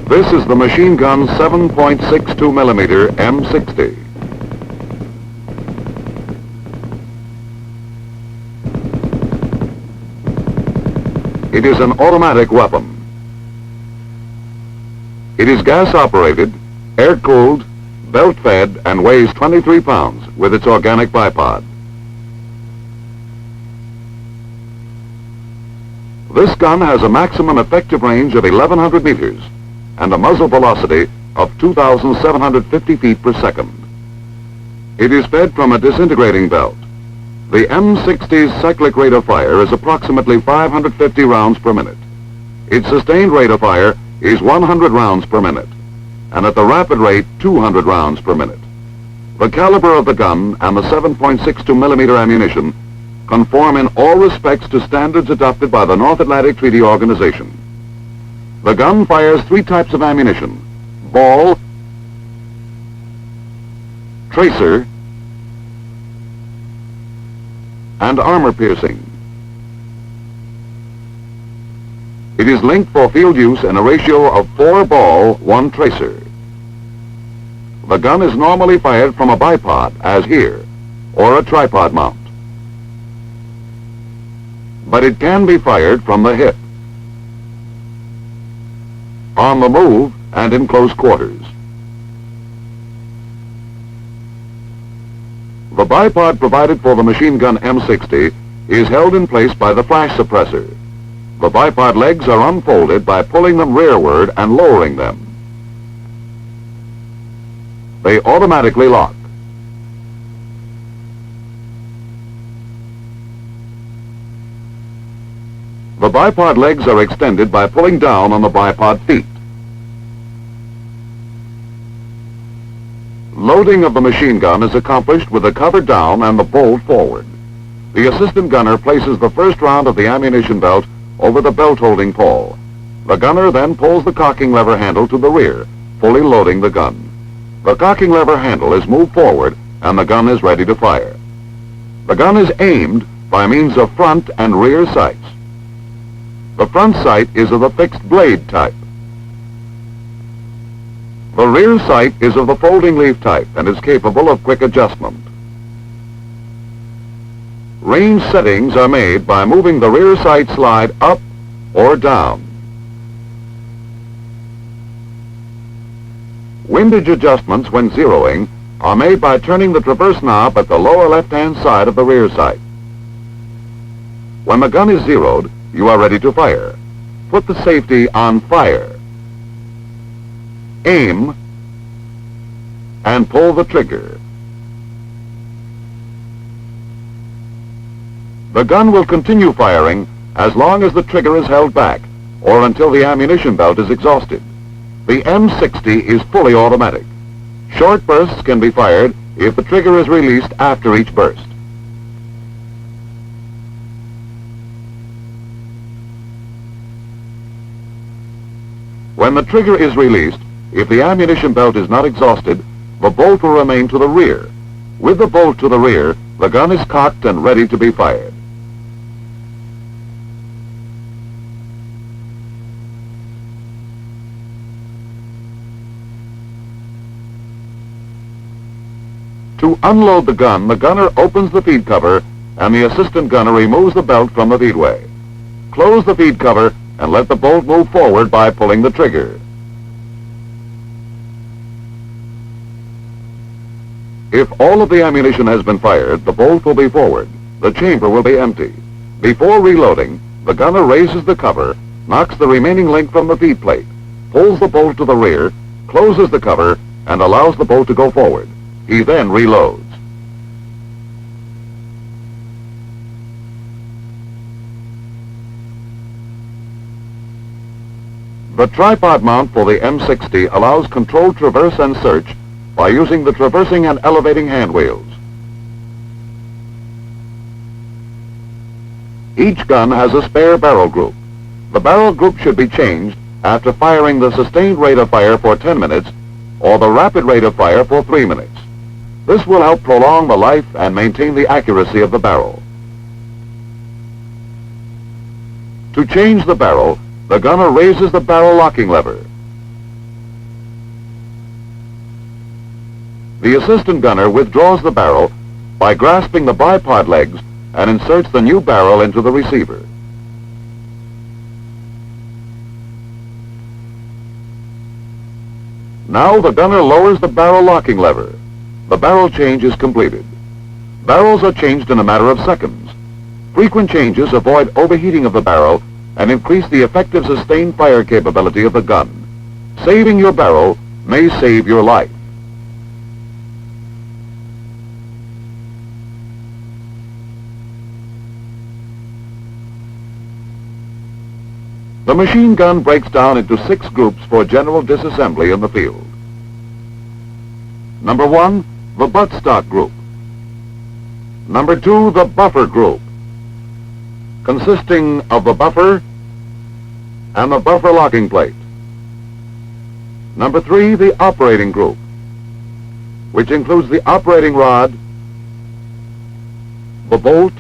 This is the machine gun 7.62 millimeter M-60. It is an automatic weapon. It is gas-operated, air-cooled, belt-fed, and weighs 23 pounds with its organic bipod. This gun has a maximum effective range of 1,100 meters and a muzzle velocity of 2,750 feet per second. It is fed from a disintegrating belt. The M-60's cyclic rate of fire is approximately 550 rounds per minute. Its sustained rate of fire is 100 rounds per minute, and at the rapid rate, 200 rounds per minute. The caliber of the gun and the 7.62 millimeter ammunition conform in all respects to standards adopted by the North Atlantic Treaty Organization. The gun fires 3 types of ammunition: ball, tracer, and armor-piercing. It is linked for field use in a ratio of 4 ball, 1 tracer. The gun is normally fired from a bipod, as here, or a tripod mount. But it can be fired from the hip, on the move, and in close quarters. The bipod provided for the machine gun M-60 is held in place by the flash suppressor. The bipod legs are unfolded by pulling them rearward and lowering them. They automatically lock. The bipod legs are extended by pulling down on the bipod feet. Loading of the machine gun is accomplished with the cover down and the bolt forward. The assistant gunner places the first round of the ammunition belt over the belt holding pole. The gunner then pulls the cocking lever handle to the rear, fully loading the gun. The cocking lever handle is moved forward and the gun is ready to fire. The gun is aimed by means of front and rear sights. The front sight is of the fixed blade type. The rear sight is of the folding leaf type and is capable of quick adjustment. Range settings are made by moving the rear sight slide up or down. Windage adjustments when zeroing are made by turning the traverse knob at the lower left-hand side of the rear sight. When the gun is zeroed, you are ready to fire. Put the safety on fire. Aim and pull the trigger. The gun will continue firing as long as the trigger is held back or until the ammunition belt is exhausted. The M-60 is fully automatic. Short bursts can be fired if the trigger is released after each burst. When the trigger is released, if the ammunition belt is not exhausted, the bolt will remain to the rear. With the bolt to the rear, the gun is cocked and ready to be fired. To unload the gun, the gunner opens the feed cover and the assistant gunner removes the belt from the feedway. Close the feed cover and let the bolt move forward by pulling the trigger. If all of the ammunition has been fired, the bolt will be forward. The chamber will be empty. Before reloading, the gunner raises the cover, knocks the remaining link from the feed plate, pulls the bolt to the rear, closes the cover, and allows the bolt to go forward. He then reloads. The tripod mount for the M-60 allows controlled traverse and search by using the traversing and elevating hand wheels. Each gun has a spare barrel group. The barrel group should be changed after firing the sustained rate of fire for 10 minutes or the rapid rate of fire for 3 minutes. This will help prolong the life and maintain the accuracy of the barrel. To change the barrel, the gunner raises the barrel locking lever. The assistant gunner withdraws the barrel by grasping the bipod legs and inserts the new barrel into the receiver. Now the gunner lowers the barrel locking lever. The barrel change is completed. Barrels are changed in a matter of seconds. Frequent changes avoid overheating of the barrel and increase the effective sustained fire capability of the gun. Saving your barrel may save your life. The machine gun breaks down into 6 groups for general disassembly in the field. Number 1, the buttstock group. Number 2, the buffer group, consisting of the buffer and the buffer locking plate. Number 3, the operating group, which includes the operating rod, the bolt,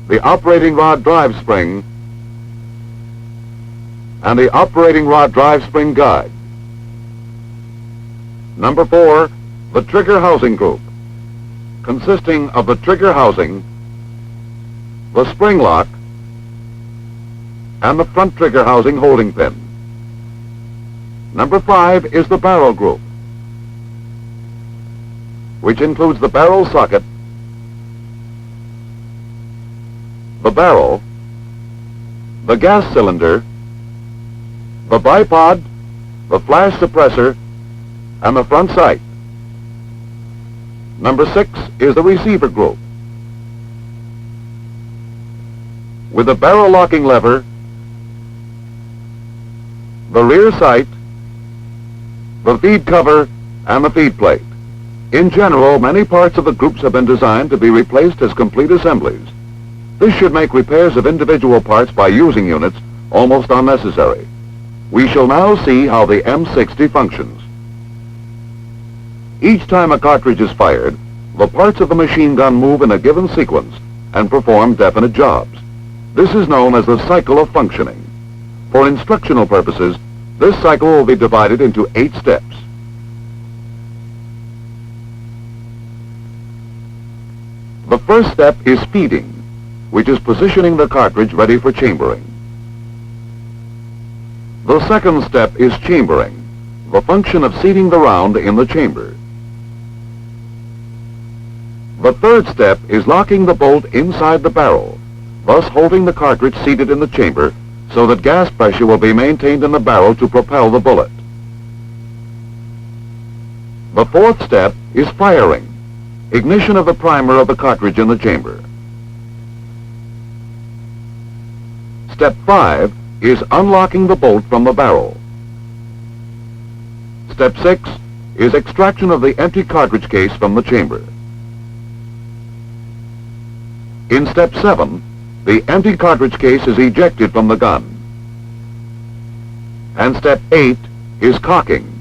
the operating rod drive spring, and the operating rod drive spring guide. Number 4, the trigger housing group, consisting of the trigger housing, the spring lock, and the front trigger housing holding pin. Number 5 is the barrel group, which includes the barrel socket, the barrel, the gas cylinder, the bipod, the flash suppressor, and the front sight. Number 6 is the receiver group, with the barrel locking lever, the rear sight, the feed cover, and the feed plate. In general, many parts of the groups have been designed to be replaced as complete assemblies. This should make repairs of individual parts by using units almost unnecessary. We shall now see how the M-60 functions. Each time a cartridge is fired, the parts of the machine gun move in a given sequence and perform definite jobs. This is known as the cycle of functioning. For instructional purposes, this cycle will be divided into 8 steps. The first step is feeding, which is positioning the cartridge ready for chambering. The second step is chambering, the function of seating the round in the chamber. The third step is locking the bolt inside the barrel, thus holding the cartridge seated in the chamber so that gas pressure will be maintained in the barrel to propel the bullet. The fourth step is firing, ignition of the primer of the cartridge in the chamber. Step 5 is unlocking the bolt from the barrel. Step 6 is extraction of the empty cartridge case from the chamber. In Step 7, the empty cartridge case is ejected from the gun. And Step 8 is cocking.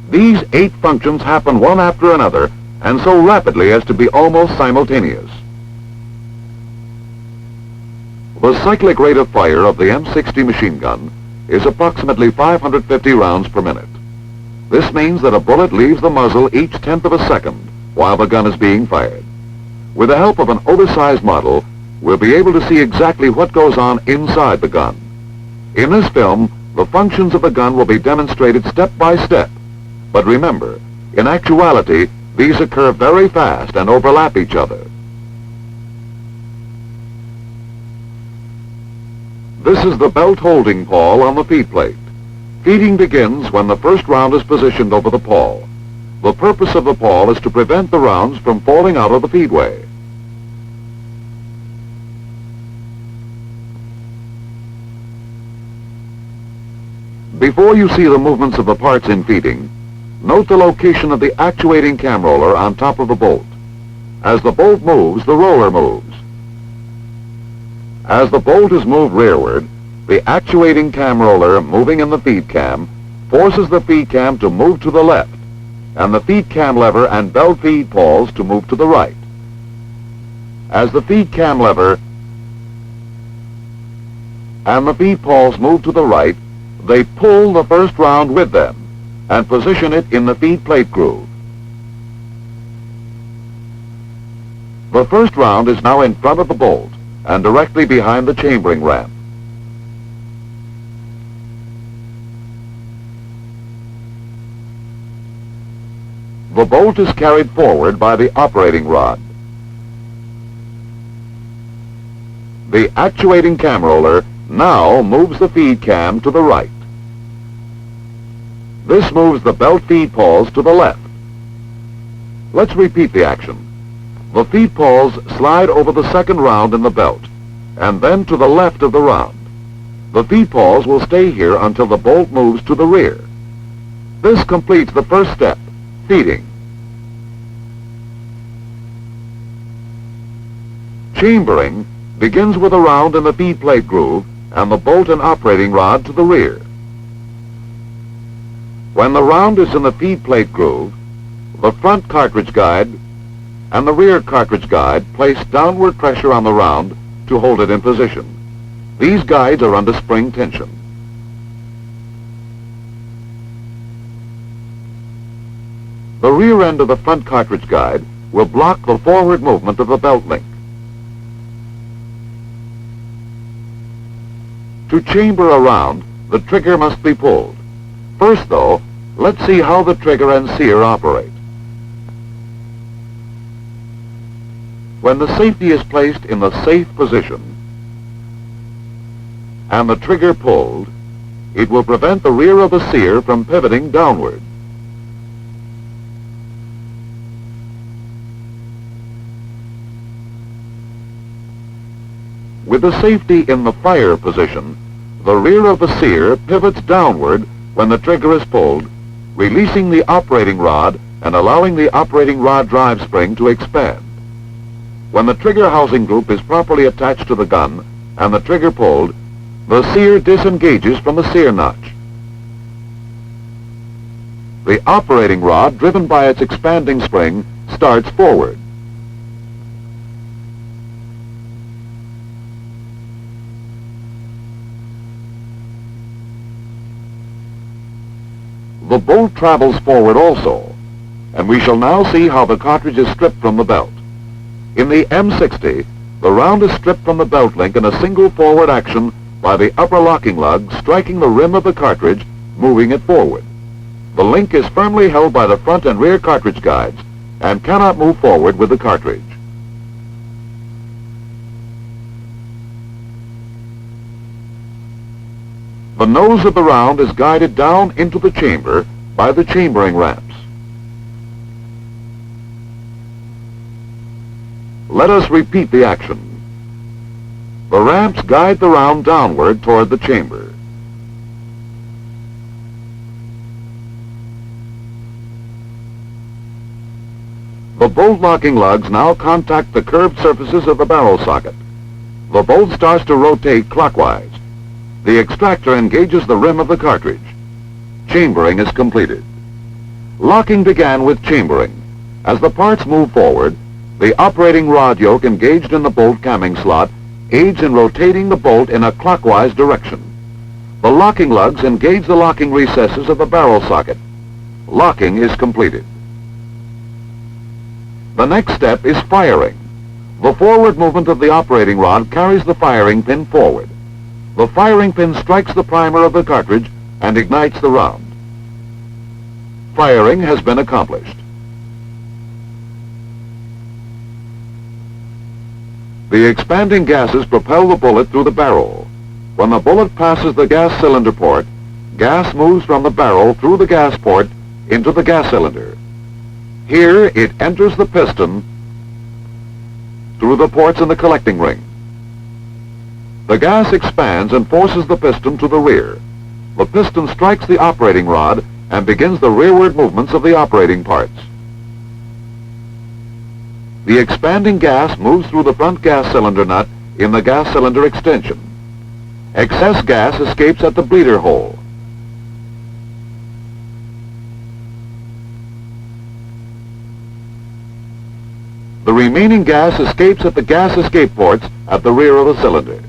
These 8 functions happen one after another and so rapidly as to be almost simultaneous. The cyclic rate of fire of the M-60 machine gun is approximately 550 rounds per minute. This means that a bullet leaves the muzzle each tenth of a second while the gun is being fired. With the help of an oversized model, we'll be able to see exactly what goes on inside the gun. In this film, the functions of the gun will be demonstrated step by step. But remember, in actuality, these occur very fast and overlap each other. This is the belt holding pawl on the feed plate. Feeding begins when the first round is positioned over the pawl. The purpose of the pawl is to prevent the rounds from falling out of the feedway. Before you see the movements of the parts in feeding, note the location of the actuating cam roller on top of the bolt. As the bolt moves, the roller moves. As the bolt is moved rearward, the actuating cam roller moving in the feed cam forces the feed cam to move to the left, and the feed cam lever and belt feed pawls to move to the right. As the feed cam lever and the feed pawls move to the right, they pull the first round with them and position it in the feed plate groove. The first round is now in front of the bolt and directly behind the chambering ramp. The bolt is carried forward by the operating rod. The actuating cam roller now moves the feed cam to the right. This moves the belt feed pawls to the left. Let's repeat the action. The feed pawls slide over the second round in the belt, and then to the left of the round. The feed pawls will stay here until the bolt moves to the rear. This completes the first step, feeding. Chambering begins with a round in the feed plate groove and the bolt and operating rod to the rear. When the round is in the feed plate groove, the front cartridge guide and the rear cartridge guide place downward pressure on the round to hold it in position. These guides are under spring tension. The rear end of the front cartridge guide will block the forward movement of the belt link. To chamber a round, the trigger must be pulled. First, though, let's see how the trigger and sear operate. When the safety is placed in the safe position and the trigger pulled, it will prevent the rear of the sear from pivoting downward. With the safety in the fire position, the rear of the sear pivots downward when the trigger is pulled, releasing the operating rod and allowing the operating rod drive spring to expand. When the trigger housing group is properly attached to the gun and the trigger pulled, the sear disengages from the sear notch. The operating rod, driven by its expanding spring, starts forward. The bolt travels forward also, and we shall now see how the cartridge is stripped from the belt. In the M-60, the round is stripped from the belt link in a single forward action by the upper locking lug striking the rim of the cartridge, moving it forward. The link is firmly held by the front and rear cartridge guides and cannot move forward with the cartridge. The nose of the round is guided down into the chamber by the chambering ramps. Let us repeat the action. The ramps guide the round downward toward the chamber. The bolt locking lugs now contact the curved surfaces of the barrel socket. The bolt starts to rotate clockwise. The extractor engages the rim of the cartridge. Chambering is completed. Locking began with chambering. As the parts move forward, the operating rod yoke engaged in the bolt camming slot aids in rotating the bolt in a clockwise direction. The locking lugs engage the locking recesses of the barrel socket. Locking is completed. The next step is firing. The forward movement of the operating rod carries the firing pin forward. The firing pin strikes the primer of the cartridge and ignites the round. Firing has been accomplished. The expanding gases propel the bullet through the barrel. When the bullet passes the gas cylinder port, gas moves from the barrel through the gas port into the gas cylinder. Here it enters the piston through the ports in the collecting ring. The gas expands and forces the piston to the rear. The piston strikes the operating rod and begins the rearward movements of the operating parts. The expanding gas moves through the front gas cylinder nut in the gas cylinder extension. Excess gas escapes at the bleeder hole. The remaining gas escapes at the gas escape ports at the rear of the cylinder.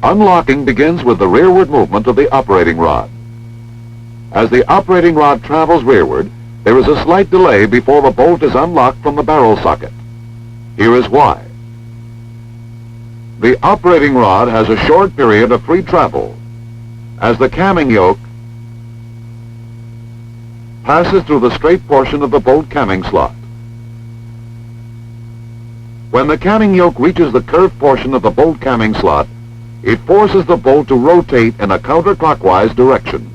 Unlocking begins with the rearward movement of the operating rod. As the operating rod travels rearward, there is a slight delay before the bolt is unlocked from the barrel socket. Here is why. The operating rod has a short period of free travel. As the camming yoke passes through the straight portion of the bolt camming slot. When the camming yoke reaches the curved portion of the bolt camming slot, it forces the bolt to rotate in a counterclockwise direction.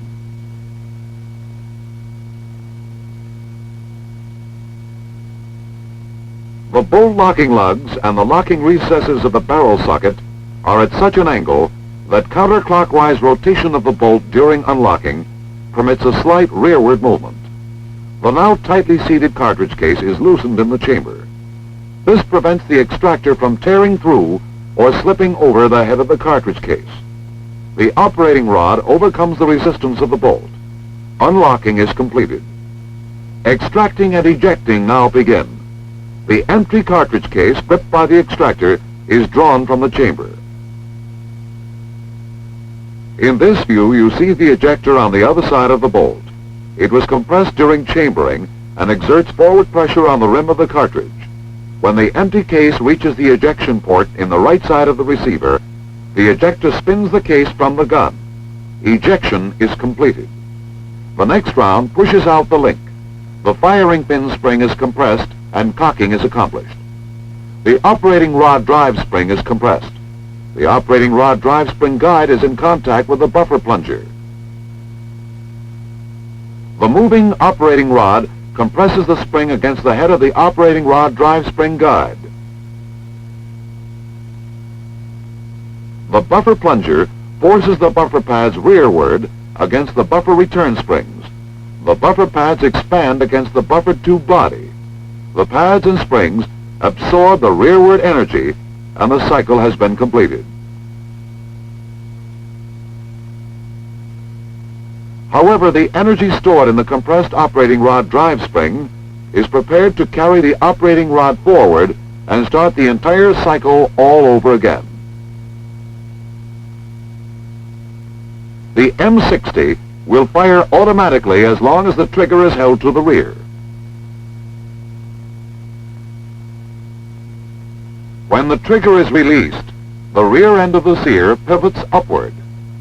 The bolt locking lugs and the locking recesses of the barrel socket are at such an angle that counterclockwise rotation of the bolt during unlocking permits a slight rearward movement. The now tightly seated cartridge case is loosened in the chamber. This prevents the extractor from tearing through or slipping over the head of the cartridge case. The operating rod overcomes the resistance of the bolt. Unlocking is completed. Extracting and ejecting now begin. The empty cartridge case gripped by the extractor is drawn from the chamber. In this view, you see the ejector on the other side of the bolt. It was compressed during chambering and exerts forward pressure on the rim of the cartridge. When the empty case reaches the ejection port in the right side of the receiver, the ejector spins the case from the gun. Ejection is completed. The next round pushes out the link. The firing pin spring is compressed and cocking is accomplished. The operating rod drive spring is compressed. The operating rod drive spring guide is in contact with the buffer plunger. The moving operating rod compresses the spring against the head of the operating rod drive spring guide. The buffer plunger forces the buffer pads rearward against the buffer return springs. The buffer pads expand against the buffer tube body. The pads and springs absorb the rearward energy and the cycle has been completed. However, the energy stored in the compressed operating rod drive spring is prepared to carry the operating rod forward and start the entire cycle all over again. The M-60 will fire automatically as long as the trigger is held to the rear. When the trigger is released, the rear end of the sear pivots upward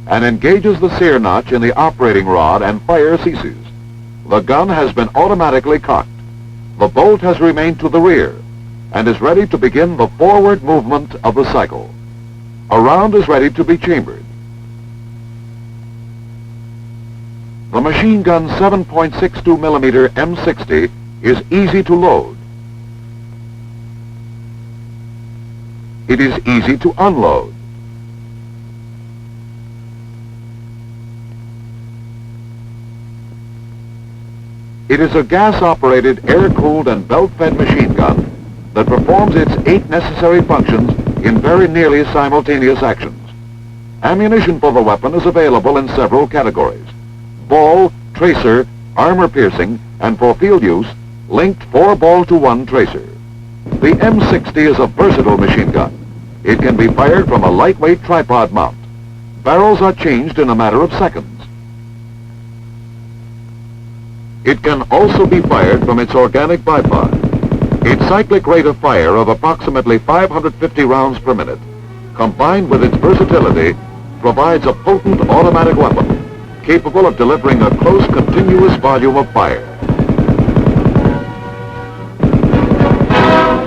and engages the sear notch in the operating rod and fire ceases. The gun has been automatically cocked. The bolt has remained to the rear and is ready to begin the forward movement of the cycle. A round is ready to be chambered. The machine gun 7.62 millimeter M-60 is easy to load. It is easy to unload. It is a gas-operated, air-cooled, and belt-fed machine gun that performs its 8 necessary functions in very nearly simultaneous actions. Ammunition for the weapon is available in several categories: ball, tracer, armor-piercing, and for field use, linked 4-ball-to-1 tracer. The M-60 is a versatile machine gun. It can be fired from a lightweight tripod mount. Barrels are changed in a matter of seconds. It can also be fired from its organic bipod. Its cyclic rate of fire of approximately 550 rounds per minute, combined with its versatility, provides a potent automatic weapon capable of delivering a close, continuous volume of fire.